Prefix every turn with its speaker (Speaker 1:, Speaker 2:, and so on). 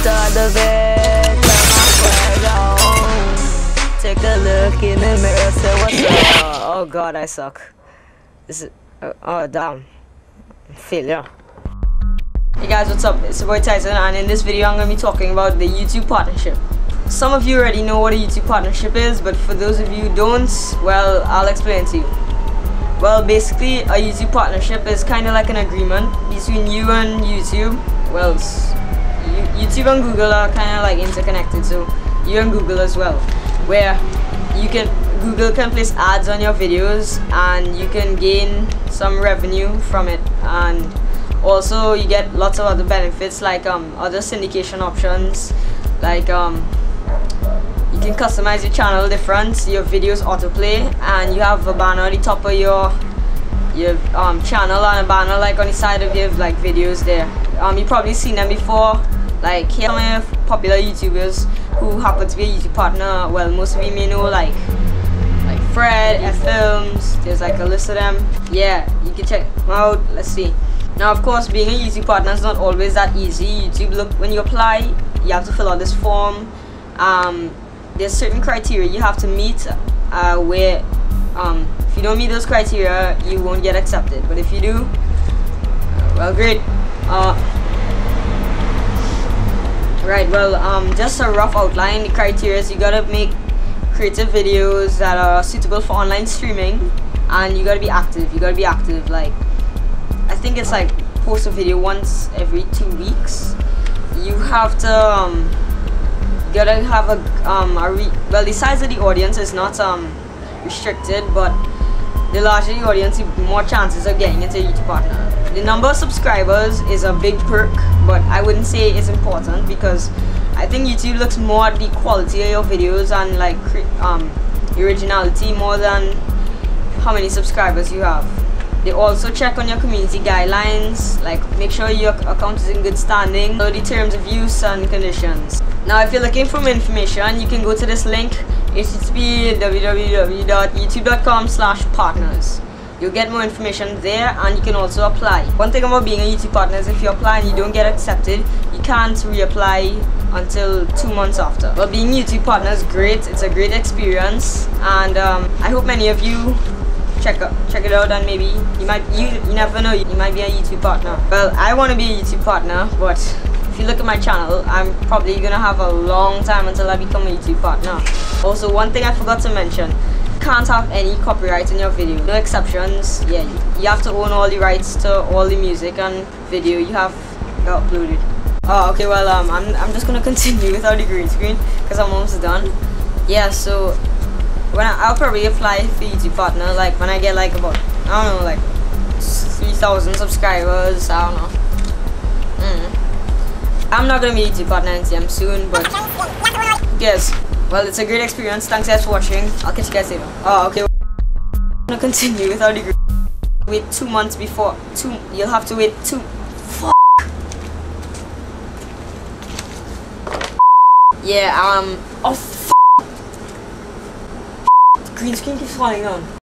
Speaker 1: start the bed, turn my flag on. Take a look in the mirror, say what's up. Oh god, I suck. This is oh damn. Failure. Hey guys, what's up? It's your boy Tyson, and in this video I'm going to be talking about the YouTube partnership. Some of you already know what a YouTube partnership is, but for those of you who don't, well, I'll explain to you. Well, basically, a YouTube partnership is kind of like an agreement between you and YouTube. Well, YouTube and Google are kind of like interconnected, so you and Google as well, where Google can place ads on your videos and you can gain some revenue from it, and also you get lots of other benefits like other syndication options, like you can customize your channel different, your videos autoplay, and you have a banner at the top of your channel and a banner like on the side of your like videos there. You've probably seen them before. Like here are some popular YouTubers who happen to be a YouTube partner. Well, most of you may know like Fred, F-Films. There's like a list of them. Yeah, you can check them out. Let's see. Now, of course, being a YouTube partner is not always that easy. YouTube, when you apply, you have to fill out this form. There's certain criteria you have to meet where if you don't meet those criteria, you won't get accepted. But if you do, well, great. Right, well, just a rough outline. The criteria is you gotta make creative videos that are suitable for online streaming, and you gotta be active. Like, I think it's like post a video once every 2 weeks. You have to gotta have well, the size of the audience is not restricted, but the larger the audience, the more chances of getting into a YouTube partner. The number of subscribers is a big perk, but I wouldn't say it's important, because I think YouTube looks more at the quality of your videos and like originality more than how many subscribers you have. They also check on your community guidelines, like make sure your account is in good standing, know the terms of use and conditions. Now, if you're looking for more information, you can go to this link, http www.youtube.com/partners. You'll get more information there, and you can also apply. One thing about being a YouTube partner is if you apply and you don't get accepted, you can't reapply until 2 months after. Well, being a YouTube partner is great. It's a great experience, and I hope many of you check it out, and maybe you never know, you might be a YouTube partner. Well, I want to be a YouTube partner, but if you look at my channel, I'm probably gonna have a long time until I become a YouTube partner. Also, one thing I forgot to mention, you can't have any copyright in your video. No exceptions. Yeah, you have to own all the rights to all the music and video you have uploaded. Oh, okay, well, I'm just gonna continue without the green screen because I'm almost done. Yeah, so I'll probably apply for YouTube partner like when I get like about, I don't know, like 3,000 subscribers. I don't know. I'm not gonna be a YouTube partner anytime soon, but yes. Well, it's a great experience. Thanks guys for watching. I'll catch you guys later. Oh, okay. I'm gonna continue without the wait 2 months before you'll have to wait 2. Yeah. Oh. Green screen keeps falling down.